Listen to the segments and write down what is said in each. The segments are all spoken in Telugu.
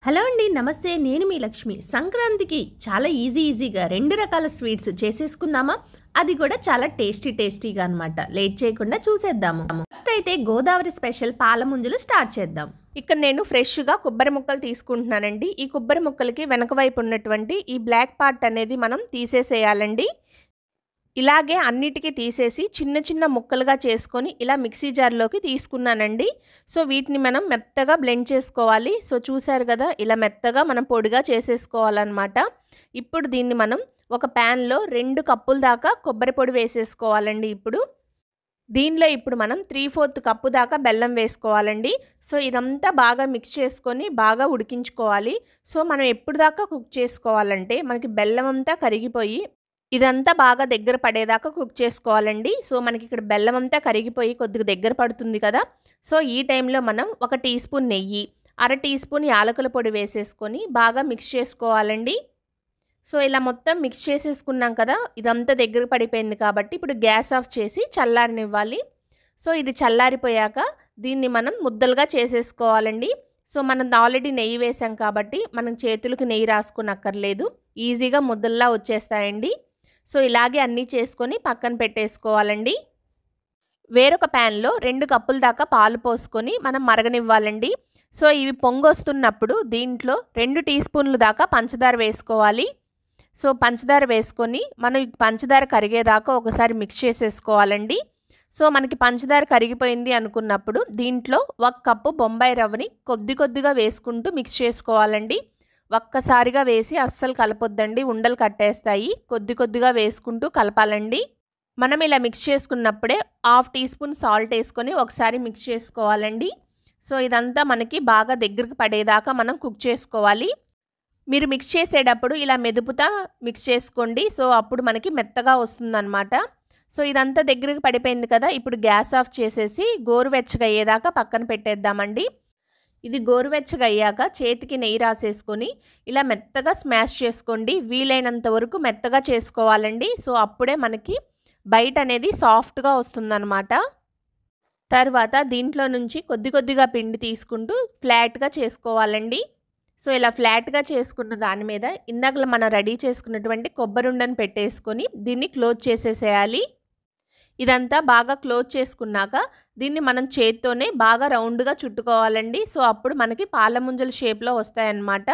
హలో అండి, నమస్తే. నేను మీ లక్ష్మి. సంక్రాంతికి చాలా ఈజీగా 2 రకాల స్వీట్స్ చేసేసుకుందామా? అది కూడా చాలా టేస్టీగా అన్నమాట. లేట్ చేయకుండా చూసేద్దాము. ఫస్ట్ అయితే గోదావరి స్పెషల్ పాల ముంజలు స్టార్ట్ చేద్దాం. ఇక్కడ నేను ఫ్రెష్గా కొబ్బరి ముక్కలు తీసుకుంటున్నానండి. ఈ కొబ్బరి ముక్కలకి వెనక వైపు ఉన్నటువంటి ఈ బ్లాక్ పార్ట్ అనేది మనం తీసేసేయాలండి. ఇలాగే అన్నిటికీ తీసేసి చిన్న ముక్కలుగా చేసుకొని ఇలా మిక్సీ జార్లోకి తీసుకున్నానండి. సో వీటిని మనం మెత్తగా బ్లెండ్ చేసుకోవాలి. సో చూసారు కదా, ఇలా మెత్తగా మనం పొడిగా చేసేసుకోవాలన్నమాట. ఇప్పుడు దీన్ని మనం ఒక ప్యాన్లో 2 కప్పుల దాకా కొబ్బరి పొడి వేసేసుకోవాలండి. దీనిలో ఇప్పుడు మనం 3/4 కప్పు దాకా బెల్లం వేసుకోవాలండి. సో ఇదంతా బాగా మిక్స్ చేసుకొని బాగా ఉడికించుకోవాలి. సో మనం ఎప్పుడు దాకా కుక్ చేసుకోవాలంటే మనకి బెల్లం అంతా కరిగిపోయి ఇదంతా బాగా దగ్గర పడేదాకా కుక్ చేసుకోవాలండి. సో మనకి ఇక్కడ బెల్లం అంతా కరిగిపోయి కొద్దిగా దగ్గర పడుతుంది కదా. సో ఈ టైంలో మనం 1 టీ స్పూన్ నెయ్యి, 1/2 టీ స్పూన్ యాలకుల పొడి వేసేసుకొని బాగా మిక్స్ చేసుకోవాలండి. సో ఇలా మొత్తం మిక్స్ చేసేసుకున్నాం కదా, ఇదంతా దగ్గర పడిపోయింది కాబట్టి ఇప్పుడు గ్యాస్ ఆఫ్ చేసి చల్లారనివ్వాలి. సో ఇది చల్లారిపోయాక దీన్ని మనం ముద్దలుగా చేసేసుకోవాలండి. సో మనం ఆల్రెడీ నెయ్యి వేసాం కాబట్టి మనం చేతులకు నెయ్యి రాసుకునక్కర్లేదు, ఈజీగా ముద్దల్లా వచ్చేస్తాయండి. సో ఇలాగే అన్నీ చేసుకొని పక్కన పెట్టేసుకోవాలండి. వేరొక ప్యాన్లో 2 కప్పుల దాకా పాలు పోసుకొని మనం మరగనివ్వాలండి. సో ఇవి పొంగొస్తున్నప్పుడు దీంట్లో 2 టీ స్పూన్లు దాకా పంచదార వేసుకోవాలి. సో పంచదార వేసుకొని మనం పంచదార కరిగేదాకా ఒకసారి మిక్స్ చేసేసుకోవాలండి. సో మనకి పంచదార కరిగిపోయింది అనుకున్నప్పుడు దీంట్లో 1 కప్పు బొంబాయి రవ్వని కొద్దిగా వేసుకుంటూ మిక్స్ చేసుకోవాలండి. ఒక్కసారిగా వేసి అస్సలు కలపొద్దండి, ఉండలు కట్టేస్తాయి. కొద్దిగా వేసుకుంటూ కలపాలండి. మనం ఇలా మిక్స్ చేసుకున్నప్పుడే 1/2 టీ స్పూన్ సాల్ట్ వేసుకొని ఒకసారి మిక్స్ చేసుకోవాలండి. సో ఇదంతా మనకి బాగా దగ్గరికి పడేదాకా మనం కుక్ చేసుకోవాలి. మీరు మిక్స్ చేసేటప్పుడు ఇలా మెదుపుతా మిక్స్ చేసుకోండి. సో అప్పుడు మనకి మెత్తగా వస్తుందన్నమాట. సో ఇదంతా దగ్గరికి పడిపోయింది కదా, ఇప్పుడు గ్యాస్ ఆఫ్ చేసేసి గోరువెచ్చగా అయ్యేదాకా పక్కన పెట్టేద్దామండి. ఇది గోరువెచ్చగా అయ్యాక చేతికి నెయ్యి రాసేసుకొని ఇలా మెత్తగా స్మాష్ చేసుకోండి. వీలైనంత వరకు మెత్తగా చేసుకోవాలండి. సో అప్పుడే మనకి బయట అనేది సాఫ్ట్గా వస్తుందన్నమాట. తర్వాత దీంట్లో నుంచి కొద్దిగా పిండి తీసుకుంటూ ఫ్లాట్గా చేసుకోవాలండి. సో ఇలా ఫ్లాట్గా చేసుకున్న దాని మీద ఇందాక మనం రెడీ చేసుకున్నటువంటి కొబ్బరి ఉండను పెట్టేసుకొని దీన్ని క్లోజ్ చేసేసేయాలి. ఇదంతా బాగా క్లోజ్ చేసుకున్నాక దీన్ని మనం చేత్తోనే బాగా రౌండ్గా చుట్టుకోవాలండి. సో అప్పుడు మనకి పాల ముంజల షేప్లో వస్తాయన్నమాట.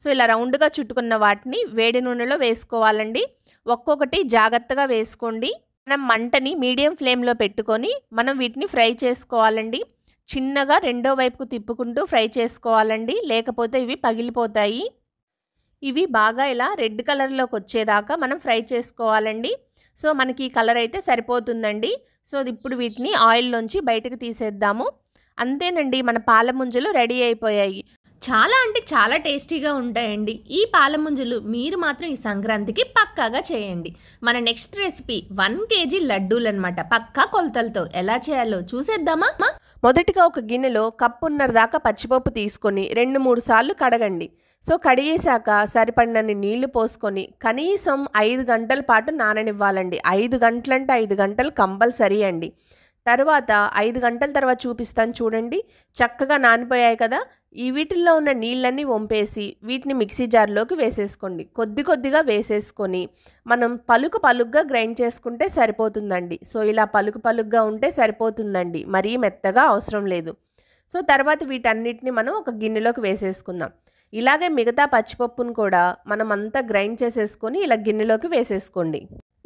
సో ఇలా రౌండ్గా చుట్టుకున్న వాటిని వేడి నూనెలో వేసుకోవాలండి. ఒక్కొక్కటి జాగ్రత్తగా వేసుకోండి. మనం మంటని మీడియం ఫ్లేమ్లో పెట్టుకొని మనం వీటిని ఫ్రై చేసుకోవాలండి. చిన్నగా రెండో వైపుకు తిప్పుకుంటూ ఫ్రై చేసుకోవాలండి, లేకపోతే ఇవి పగిలిపోతాయి. ఇవి బాగా ఇలా రెడ్ కలర్లోకి వచ్చేదాకా మనం ఫ్రై చేసుకోవాలండి. సో మనకి ఈ కలర్ అయితే సరిపోతుందండి. సో ఇప్పుడు వీటిని ఆయిల్లోంచి బయటకు తీసేద్దాము. అంతేనండి, మన పాల ముంజలు రెడీ అయిపోయాయి. చాలా అంటే చాలా టేస్టీగా ఉంటాయండి ఈ పాల ముంజలు. మీరు మాత్రం ఈ సంక్రాంతికి పక్కాగా చేయండి. మన నెక్స్ట్ రెసిపీ 1 కేజీ లడ్డూలు అనమాట. పక్కా కొలతలతో ఎలా చేయాలో చూసేద్దామా? మొదటిగా ఒక గిన్నెలో కప్పున్నర దాకా పచ్చిపప్పు తీసుకొని 2-3 సార్లు కడగండి. సో కడిగేశాక సరిపడినన్ని నీళ్లు పోసుకొని కనీసం 5 గంటల పాటు నాననివ్వాలండి. 5 గంటలంటే 5 గంటలు కంపల్సరీ అండి. తర్వాత 5 గంటల తర్వాత చూపిస్తాను చూడండి, చక్కగా నానిపోయాయి కదా. ఈ వీటిల్లో ఉన్న నీళ్ళన్నీ వంపేసి వీటిని మిక్సీ జార్లోకి వేసేసుకోండి. కొద్దిగా వేసేసుకొని మనం పలుకుగా గ్రైండ్ చేసుకుంటే సరిపోతుందండి. సో ఇలా పలుకుగా ఉంటే సరిపోతుందండి, మరీ మెత్తగా అవసరం లేదు. సో తర్వాత వీటన్నిటిని మనం ఒక గిన్నెలోకి వేసేసుకుందాం. ఇలాగే మిగతా పచ్చిపప్పును కూడా మనం అంతా గ్రైండ్ చేసేసుకొని ఇలా గిన్నెలోకి వేసేసుకోండి.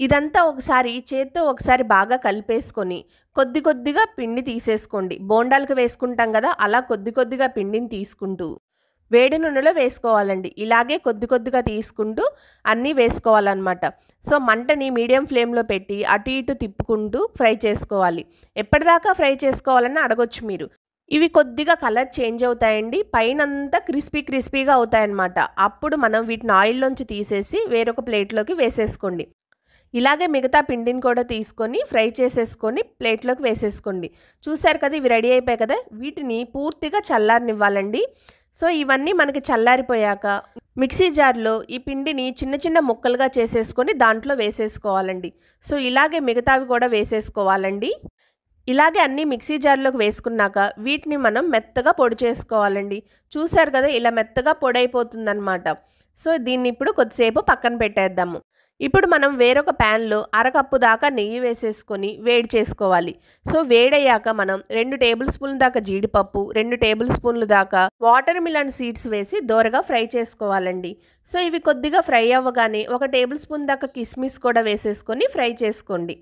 ఇదంతా ఒకసారి చేత్తో ఒకసారి బాగా కలిపేసుకొని కొద్దిగా పిండి తీసేసుకోండి. బోండాలకు వేసుకుంటాం కదా, అలా కొద్దిగా పిండిని తీసుకుంటూ వేడి నూనెలో వేసుకోవాలండి. ఇలాగే కొద్దిగా తీసుకుంటూ అన్నీ వేసుకోవాలన్నమాట. సో మంటని మీడియం ఫ్లేమ్లో పెట్టి అటు ఇటు తిప్పుకుంటూ ఫ్రై చేసుకోవాలి. ఎప్పటిదాకా ఫ్రై చేసుకోవాలని అడగొచ్చు మీరు. ఇవి కొద్దిగా కలర్ చేంజ్ అవుతాయండి, పైనంతా క్రిస్పీగా అవుతాయన్నమాట. అప్పుడు మనం వీటిని ఆయిల్లోంచి తీసేసి వేరొక ప్లేట్లోకి వేసేసుకోండి. ఇలాగే మిగతా పిండిని కూడా తీసుకొని ఫ్రై చేసేసుకొని ప్లేట్లోకి వేసేసుకోండి. చూసారు కదా, ఇవి రెడీ అయిపోయాయి కదా. వీటిని పూర్తిగా చల్లారనివ్వాలండి. సో ఇవన్నీ మనకి చల్లారిపోయాక మిక్సీ జార్లో ఈ పిండిని చిన్న ముక్కలుగా చేసేసుకొని దాంట్లో వేసేసుకోవాలండి. సో ఇలాగే మిగతావి కూడా వేసేసుకోవాలండి. ఇలాగే అన్నీ మిక్సీ జార్లోకి వేసుకున్నాక వీటిని మనం మెత్తగా పొడి చేసుకోవాలండి. చూసారు కదా ఇలా మెత్తగా పొడి అయిపోతుందన్నమాట. సో దీన్ని ఇప్పుడు కొద్దిసేపు పక్కన పెట్టేద్దాము. ఇప్పుడు మనం వేరొక ప్యాన్లో అరకప్పు దాకా నెయ్యి వేసేసుకొని వేడి చేసుకోవాలి. సో వేడయ్యాక మనం 2 టేబుల్ స్పూన్ల దాకా జీడిపప్పు, 2 టేబుల్ స్పూన్ల దాకా వాటర్ మిలన్ సీడ్స్ వేసి దోరగా ఫ్రై చేసుకోవాలండి. సో ఇవి కొద్దిగా ఫ్రై అవ్వగానే 1 టేబుల్ స్పూన్ దాకా కిస్మిస్ కూడా వేసేసుకొని ఫ్రై చేసుకోండి.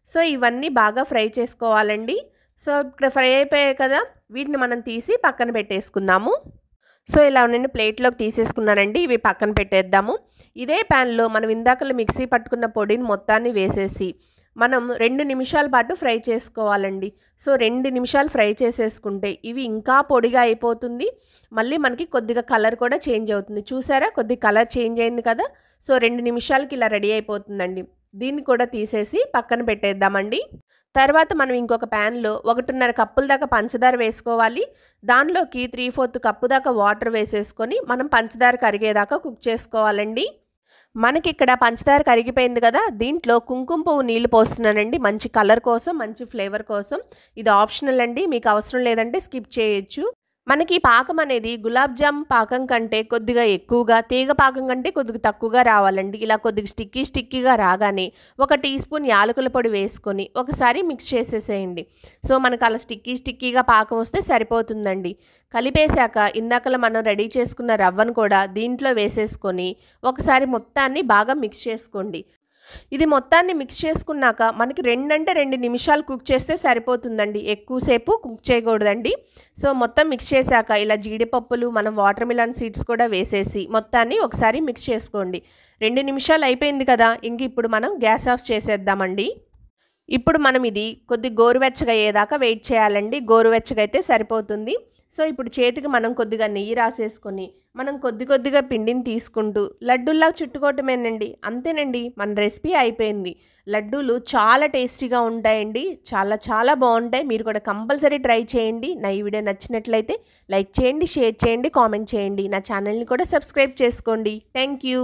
సో ఇవన్నీ బాగా ఫ్రై చేసుకోవాలండి. సో ఇక్కడ ఫ్రై అయిపోయాయి కదా, వీటిని మనం తీసి పక్కన పెట్టేసుకుందాము. సో ఇలా నేను ప్లేట్లోకి తీసేసుకున్నానండి. ఇవి పక్కన పెట్టేద్దాము. ఇదే ప్యాన్లో మనం ఇందాకలు మిక్సీ పట్టుకున్న పొడిని మొత్తాన్ని వేసేసి మనం 2 నిమిషాల పాటు ఫ్రై చేసుకోవాలండి. సో 2 నిమిషాలు ఫ్రై చేసేసుకుంటే ఇవి ఇంకా పొడిగా అయిపోతుంది. మళ్ళీ మనకి కొద్దిగా కలర్ కూడా చేంజ్ అవుతుంది. చూసారా కొద్దిగా కలర్ చేంజ్ అయింది కదా. సో 2 నిమిషాలకి ఇలా రెడీ అయిపోతుందండి. దీన్ని కూడా తీసేసి పక్కన పెట్టేద్దామండి. తర్వాత మనం ఇంకొక ప్యాన్లో 1.5 కప్పుల దాకా పంచదార వేసుకోవాలి. దానిలోకి 3/4 కప్పు దాకా వాటర్ వేసేసుకొని మనం పంచదార కరిగేదాకా కుక్ చేసుకోవాలండి. మనకి ఇక్కడ పంచదార కరిగిపోయింది కదా, దీంట్లో కుంకుమ పువ్వు నీళ్ళు పోస్తున్నానండి. మంచి కలర్ కోసం, మంచి ఫ్లేవర్ కోసం. ఇది ఆప్షనల్ అండి, మీకు అవసరం లేదంటే స్కిప్ చేయొచ్చు. మనకి పాకం అనేది గులాబ్ జామ్ పాకం కంటే కొద్దిగా ఎక్కువగా, తీగ పాకం కంటే కొద్దిగా తక్కువగా రావాలండి. ఇలా కొద్దిగా స్టిక్కీగా రాగానే 1 టీ స్పూన్ యాలకుల పొడి వేసుకొని ఒకసారి మిక్స్ చేసేసేయండి. సో మనకు అలా స్టిక్కీగా పాకం వస్తే సరిపోతుందండి. కలిపేశాక ఇందాకలా మనం రెడీ చేసుకున్న రవ్వను కూడా దీంట్లో వేసేసుకొని ఒకసారి మొత్తాన్ని బాగా మిక్స్ చేసుకోండి. ఇది మొత్తాన్ని మిక్స్ చేసుకున్నాక మనకి 2 నిమిషాలు కుక్ చేస్తే సరిపోతుందండి. ఎక్కువసేపు కుక్ చేయకూడదండి. సో మొత్తం మిక్స్ చేశాక ఇలా జీడిపప్పులు, మనం వాటర్ మిలన్ సీడ్స్ కూడా వేసేసి మొత్తాన్ని ఒకసారి మిక్స్ చేసుకోండి. 2 నిమిషాలు అయిపోయింది కదా, ఇంక ఇప్పుడు మనం గ్యాస్ ఆఫ్ చేసేద్దామండి. ఇప్పుడు మనం ఇది కొద్ది గోరువెచ్చగా అయ్యేదాకా వెయిట్ చేయాలండి. గోరువెచ్చగా అయితే సరిపోతుంది. సో ఇప్పుడు చేతికి మనం కొద్దిగా నెయ్యి రాసేసుకొని మనం కొద్దిగా పిండిని తీసుకుంటూ లడ్డూల్లా చుట్టుకోవటమేనండి. అంతేనండి, మన రెసిపీ అయిపోయింది. లడ్డూలు చాలా టేస్టీగా ఉంటాయండి. చాలా బాగుంటాయి. మీరు కూడా కంపల్సరీ ట్రై చేయండి. నా ఈ వీడియో నచ్చినట్లయితే లైక్ చేయండి, షేర్ చేయండి, కామెంట్ చేయండి. నా ఛానల్ని కూడా సబ్స్క్రైబ్ చేసుకోండి. Thank you.